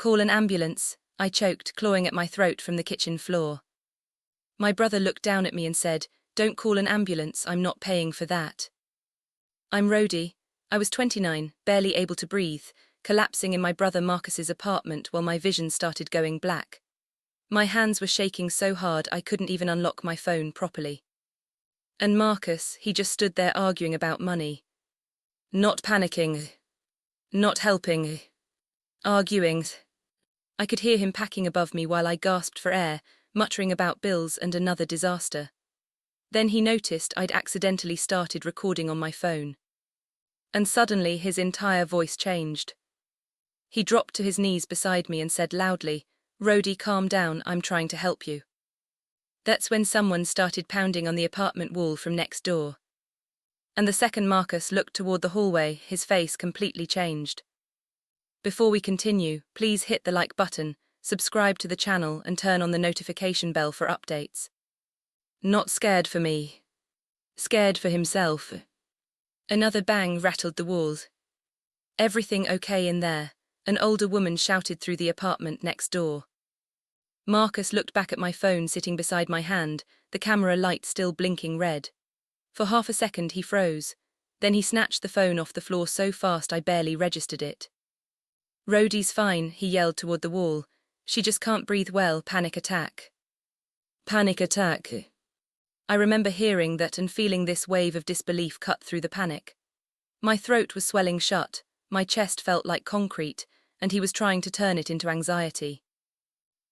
Call an ambulance, I choked, clawing at my throat from the kitchen floor. My brother looked down at me and said, "Don't call an ambulance, I'm not paying for that." I'm Rhody. I was 29, barely able to breathe, collapsing in my brother Marcus's apartment while my vision started going black. My hands were shaking so hard I couldn't even unlock my phone properly. And Marcus, he just stood there arguing about money. Not panicking. Not helping. Arguing. I could hear him packing above me while I gasped for air, muttering about bills and another disaster. Then he noticed I'd accidentally started recording on my phone. And suddenly his entire voice changed. He dropped to his knees beside me and said loudly, "Rhody, calm down, I'm trying to help you." That's when someone started pounding on the apartment wall from next door. And the second Marcus looked toward the hallway, his face completely changed. Before we continue, please hit the like button, subscribe to the channel and turn on the notification bell for updates. Not scared for me. Scared for himself. Another bang rattled the walls. "Everything okay in there?" an older woman shouted through the apartment next door. Marcus looked back at my phone sitting beside my hand, the camera light still blinking red. For half a second he froze. Then he snatched the phone off the floor so fast I barely registered it. "Rhody's fine," he yelled toward the wall. "She just can't breathe well, panic attack." Panic attack. I remember hearing that and feeling this wave of disbelief cut through the panic. My throat was swelling shut, my chest felt like concrete, and he was trying to turn it into anxiety.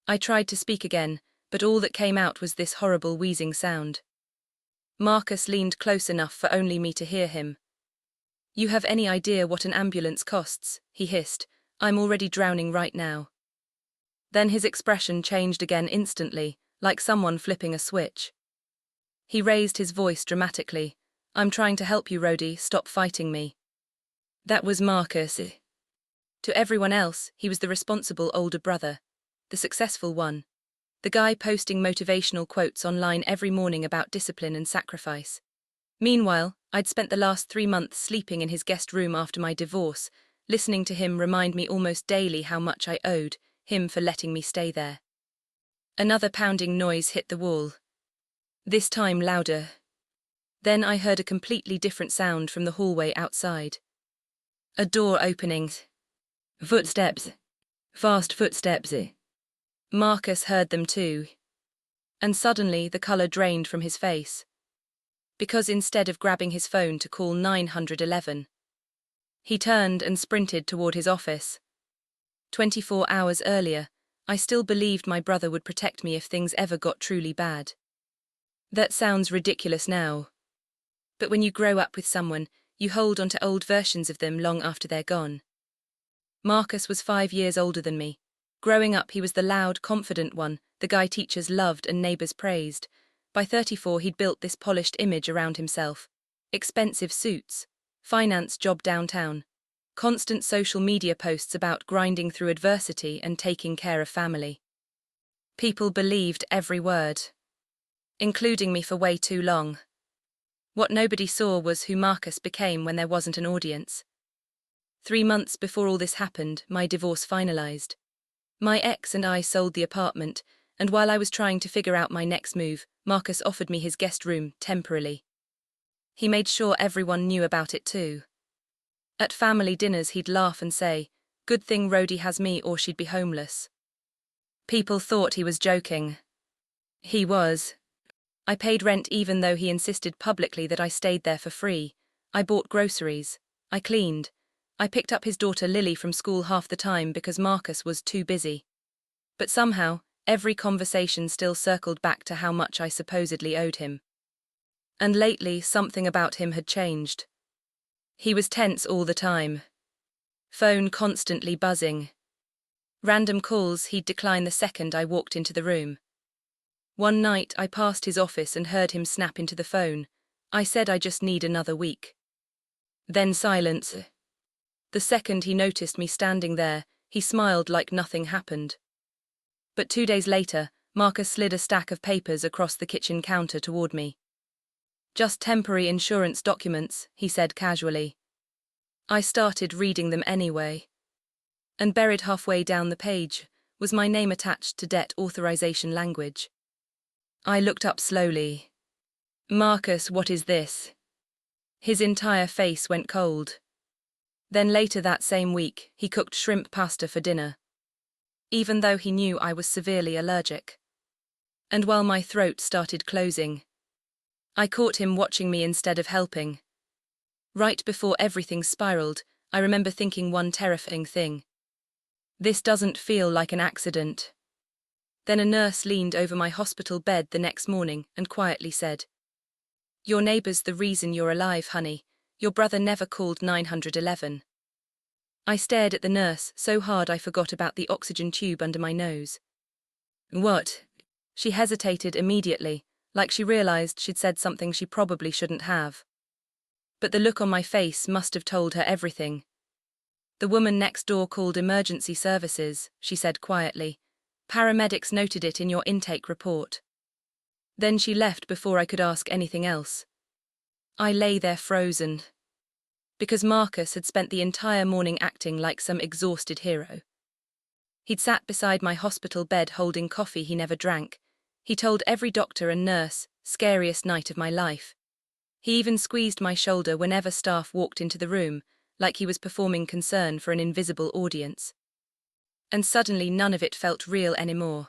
I tried to speak again, but all that came out was this horrible wheezing sound. Marcus leaned close enough for only me to hear him. "You have any idea what an ambulance costs?" he hissed. "I'm already drowning right now." Then his expression changed again instantly, like someone flipping a switch. He raised his voice dramatically. "I'm trying to help you, Rhody, stop fighting me." That was Marcus. To everyone else, he was the responsible older brother, the successful one, the guy posting motivational quotes online every morning about discipline and sacrifice. Meanwhile, I'd spent the last 3 months sleeping in his guest room after my divorce, listening to him remind me almost daily how much I owed him for letting me stay there. Another pounding noise hit the wall. This time louder. Then I heard a completely different sound from the hallway outside. A door opening. Footsteps. Fast footsteps. Marcus heard them too. And suddenly the color drained from his face. Because instead of grabbing his phone to call 911, he turned and sprinted toward his office. 24 hours earlier, I still believed my brother would protect me if things ever got truly bad. That sounds ridiculous now. But when you grow up with someone, you hold onto old versions of them long after they're gone. Marcus was 5 years older than me. Growing up, he was the loud, confident one, the guy teachers loved and neighbors praised. By 34, he'd built this polished image around himself. Expensive suits, finance job downtown, constant social media posts about grinding through adversity and taking care of family. People believed every word, including me for way too long. What nobody saw was who Marcus became when there wasn't an audience. 3 months before all this happened, my divorce finalized. My ex and I sold the apartment, and while I was trying to figure out my next move, Marcus offered me his guest room, temporarily. He made sure everyone knew about it too. At family dinners he'd laugh and say, "Good thing Rhody has me or she'd be homeless." People thought he was joking. He was. I paid rent even though he insisted publicly that I stayed there for free. I bought groceries. I cleaned. I picked up his daughter Lily from school half the time because Marcus was too busy. But somehow, every conversation still circled back to how much I supposedly owed him. And lately, something about him had changed. He was tense all the time. Phone constantly buzzing. Random calls he'd decline the second I walked into the room. One night, I passed his office and heard him snap into the phone. I said I just need another week. Then silence. The second he noticed me standing there, he smiled like nothing happened. But 2 days later, Marcus slid a stack of papers across the kitchen counter toward me. "Just temporary insurance documents," he said casually. I started reading them anyway. And buried halfway down the page was my name attached to debt authorization language. I looked up slowly. Marcus, what is this? His entire face went cold. Then later that same week, he cooked shrimp pasta for dinner, even though he knew I was severely allergic. And while my throat started closing, I caught him watching me instead of helping. Right before everything spiraled, I remember thinking one terrifying thing. This doesn't feel like an accident. Then a nurse leaned over my hospital bed the next morning and quietly said, "Your neighbor's the reason you're alive, honey. Your brother never called 911. I stared at the nurse so hard I forgot about the oxygen tube under my nose. What? She hesitated immediately, like she realized she'd said something she probably shouldn't have. But the look on my face must have told her everything. The woman next door called emergency services, she said quietly. Paramedics noted it in your intake report. Then she left before I could ask anything else. I lay there frozen. Because Marcus had spent the entire morning acting like some exhausted hero. He'd sat beside my hospital bed holding coffee he never drank. He told every doctor and nurse, scariest night of my life. He even squeezed my shoulder whenever staff walked into the room, like he was performing concern for an invisible audience. And suddenly none of it felt real anymore.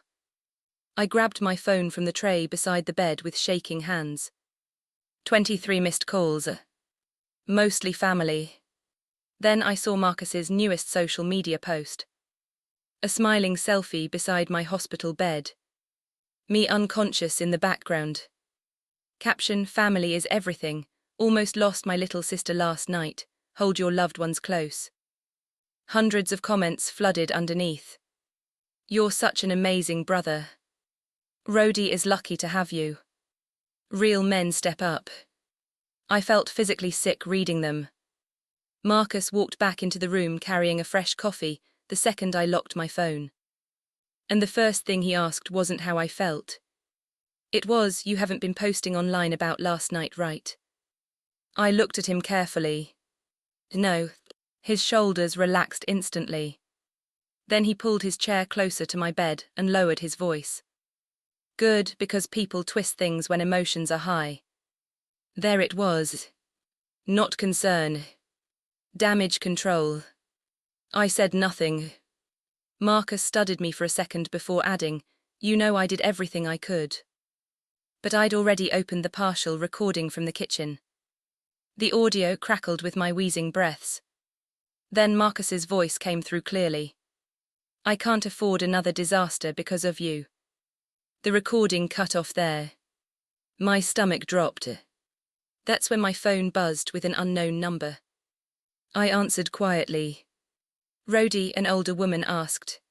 I grabbed my phone from the tray beside the bed with shaking hands. 23 missed calls. Mostly family. Then I saw Marcus's newest social media post. A smiling selfie beside my hospital bed. Me unconscious in the background. Caption, family is everything. Almost lost my little sister last night. Hold your loved ones close. Hundreds of comments flooded underneath. You're such an amazing brother. Rhody is lucky to have you. Real men step up. I felt physically sick reading them. Marcus walked back into the room carrying a fresh coffee the second I locked my phone. And the first thing he asked wasn't how I felt. It was, you haven't been posting online about last night, right? I looked at him carefully. No. His shoulders relaxed instantly. Then he pulled his chair closer to my bed and lowered his voice. Good, because people twist things when emotions are high. There it was. Not concern. Damage control. I said nothing. Marcus studied me for a second before adding, you know I did everything I could. But I'd already opened the partial recording from the kitchen. The audio crackled with my wheezing breaths. Then Marcus's voice came through clearly. I can't afford another disaster because of you. The recording cut off there. My stomach dropped. That's when my phone buzzed with an unknown number. I answered quietly. Rhody, an older woman, asked.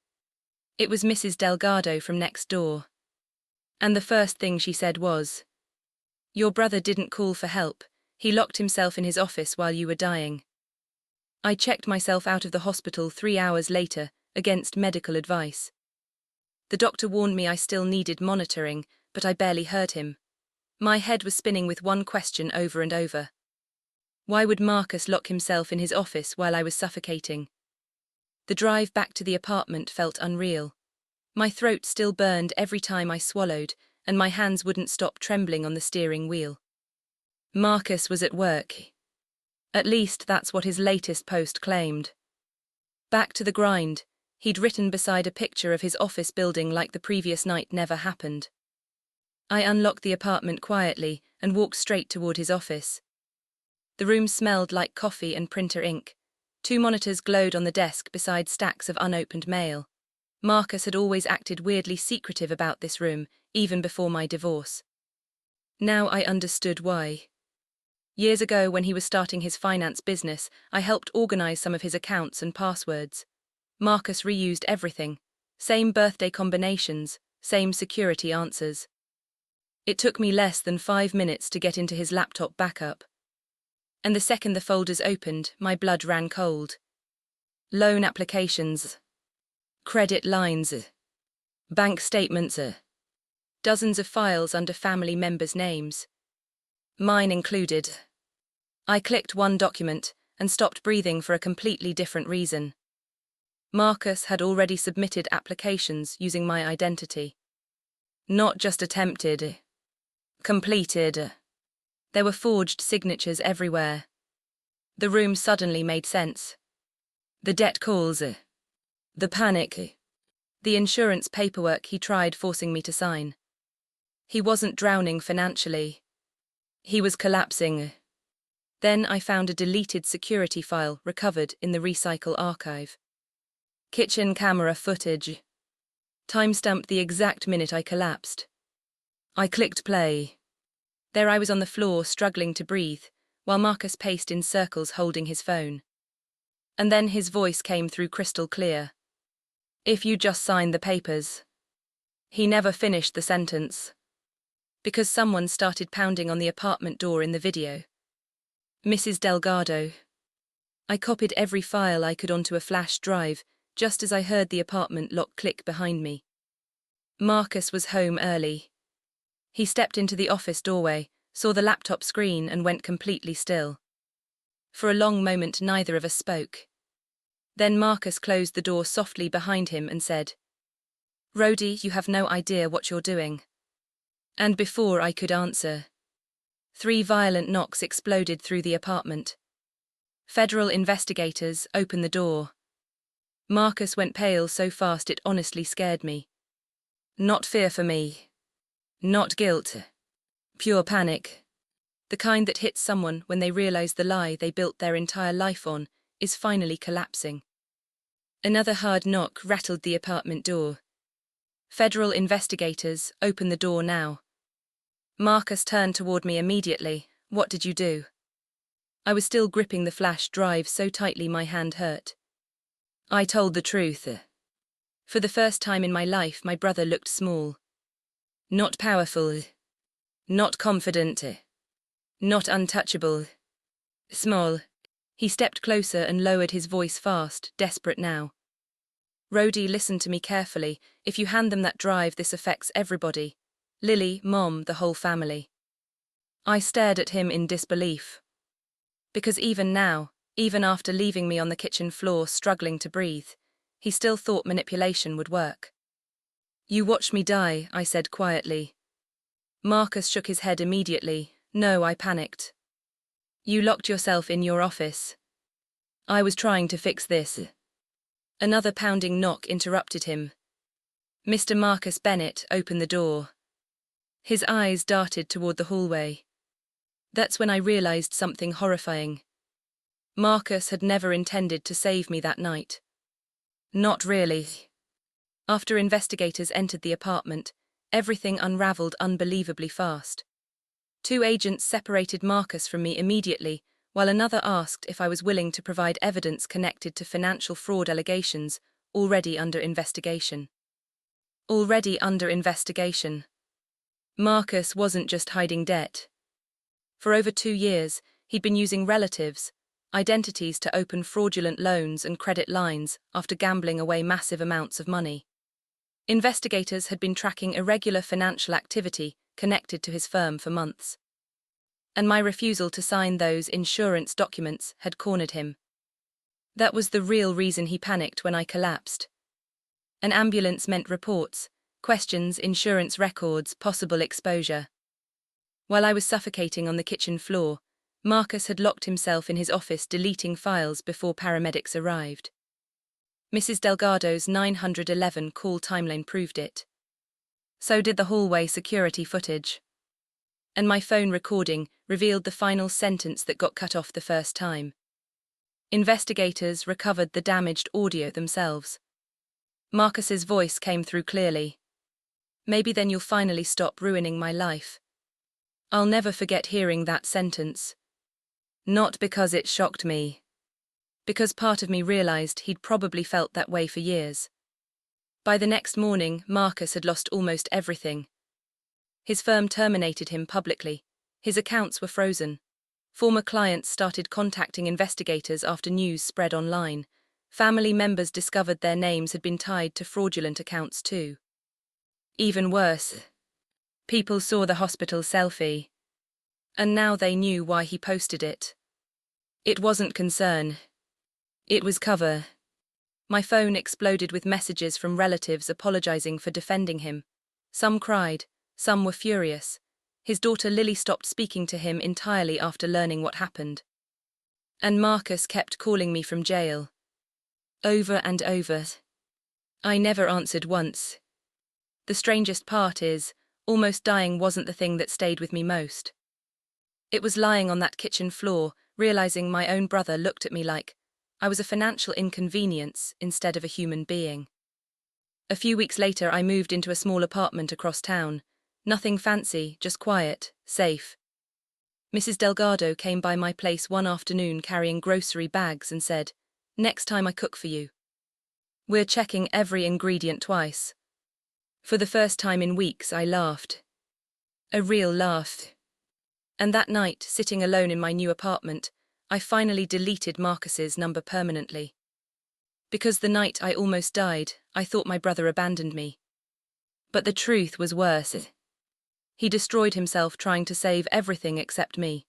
It was Mrs. Delgado from next door. And the first thing she said was, your brother didn't call for help. He locked himself in his office while you were dying. I checked myself out of the hospital 3 hours later, against medical advice. The doctor warned me I still needed monitoring, but I barely heard him. My head was spinning with one question over and over. Why would Marcus lock himself in his office while I was suffocating? The drive back to the apartment felt unreal. My throat still burned every time I swallowed, and my hands wouldn't stop trembling on the steering wheel. Marcus was at work. At least that's what his latest post claimed. Back to the grind, he'd written beside a picture of his office building like the previous night never happened. I unlocked the apartment quietly and walked straight toward his office. The room smelled like coffee and printer ink. 2 monitors glowed on the desk beside stacks of unopened mail. Marcus had always acted weirdly secretive about this room, even before my divorce. Now I understood why. Years ago, when he was starting his finance business, I helped organize some of his accounts and passwords. Marcus reused everything. Same birthday combinations, same security answers. It took me less than 5 minutes to get into his laptop backup. And the second the folders opened, my blood ran cold. Loan applications. Credit lines. Bank statements. Dozens of files under family members' names. Mine included. I clicked one document and stopped breathing for a completely different reason. Marcus had already submitted applications using my identity. Not just attempted, completed. There were forged signatures everywhere. The room suddenly made sense. The debt calls, the panic, the insurance paperwork he tried forcing me to sign. He wasn't drowning financially. He was collapsing. Then I found a deleted security file recovered in the recycle archive. Kitchen camera footage. Timestamped the exact minute I collapsed. I clicked play. There I was on the floor struggling to breathe, while Marcus paced in circles holding his phone. And then his voice came through crystal clear. If you just sign the papers. He never finished the sentence. Because someone started pounding on the apartment door in the video. Mrs. Delgado. I copied every file I could onto a flash drive, just as I heard the apartment lock click behind me. Marcus was home early. He stepped into the office doorway, saw the laptop screen and went completely still. For a long moment neither of us spoke. Then Marcus closed the door softly behind him and said, "Rhody, you have no idea what you're doing." And before I could answer, 3 violent knocks exploded through the apartment. Federal investigators opened the door. Marcus went pale so fast it honestly scared me. Not fear for me. Not guilt. Pure panic. The kind that hits someone when they realize the lie they built their entire life on is finally collapsing. Another hard knock rattled the apartment door. Federal investigators opened the door now. Marcus turned toward me immediately. What did you do? I was still gripping the flash drive so tightly my hand hurt. I told the truth. For the first time in my life, my brother looked small. Not powerful. Not confident. Not untouchable. Small. He stepped closer and lowered his voice fast, desperate now. Rhody, listen to me carefully. If you hand them that drive, this affects everybody. Lily, Mom, the whole family. I stared at him in disbelief. Because even now, even after leaving me on the kitchen floor struggling to breathe, he still thought manipulation would work. You watched me die, I said quietly. Marcus shook his head immediately. No, I panicked. You locked yourself in your office. I was trying to fix this. Another pounding knock interrupted him. Mr. Marcus Bennett opened the door. His eyes darted toward the hallway. That's when I realized something horrifying. Marcus had never intended to save me that night. Not really. After investigators entered the apartment, everything unraveled unbelievably fast. 2 agents separated Marcus from me immediately, while another asked if I was willing to provide evidence connected to financial fraud allegations already under investigation. Already under investigation. Marcus wasn't just hiding debt. For over 2 years, he'd been using relatives' identities to open fraudulent loans and credit lines after gambling away massive amounts of money. Investigators had been tracking irregular financial activity connected to his firm for months. And my refusal to sign those insurance documents had cornered him. That was the real reason he panicked when I collapsed. An ambulance meant reports, questions, insurance records, possible exposure. While I was suffocating on the kitchen floor, Marcus had locked himself in his office deleting files before paramedics arrived. Mrs. Delgado's 911 call timeline proved it. So did the hallway security footage. And my phone recording revealed the final sentence that got cut off the first time. Investigators recovered the damaged audio themselves. Marcus's voice came through clearly. Maybe then you'll finally stop ruining my life. I'll never forget hearing that sentence. Not because it shocked me. Because part of me realized he'd probably felt that way for years. By the next morning, Marcus had lost almost everything. His firm terminated him publicly. His accounts were frozen. Former clients started contacting investigators after news spread online. Family members discovered their names had been tied to fraudulent accounts too. Even worse, people saw the hospital selfie. And now they knew why he posted it. It wasn't concern. It was cover. My phone exploded with messages from relatives apologizing for defending him. Some cried, some were furious. His daughter Lily stopped speaking to him entirely after learning what happened. And Marcus kept calling me from jail. Over and over. I never answered once. The strangest part is, almost dying wasn't the thing that stayed with me most. It was lying on that kitchen floor, realizing my own brother looked at me like I was a financial inconvenience instead of a human being. A few weeks later, I moved into a small apartment across town. Nothing fancy, just quiet, safe. Mrs. Delgado came by my place one afternoon carrying grocery bags and said, "Next time I cook for you. We're checking every ingredient twice." For the first time in weeks, I laughed. A real laugh. And that night, sitting alone in my new apartment, I finally deleted Marcus's number permanently. Because the night I almost died, I thought my brother abandoned me. But the truth was worse. He destroyed himself trying to save everything except me.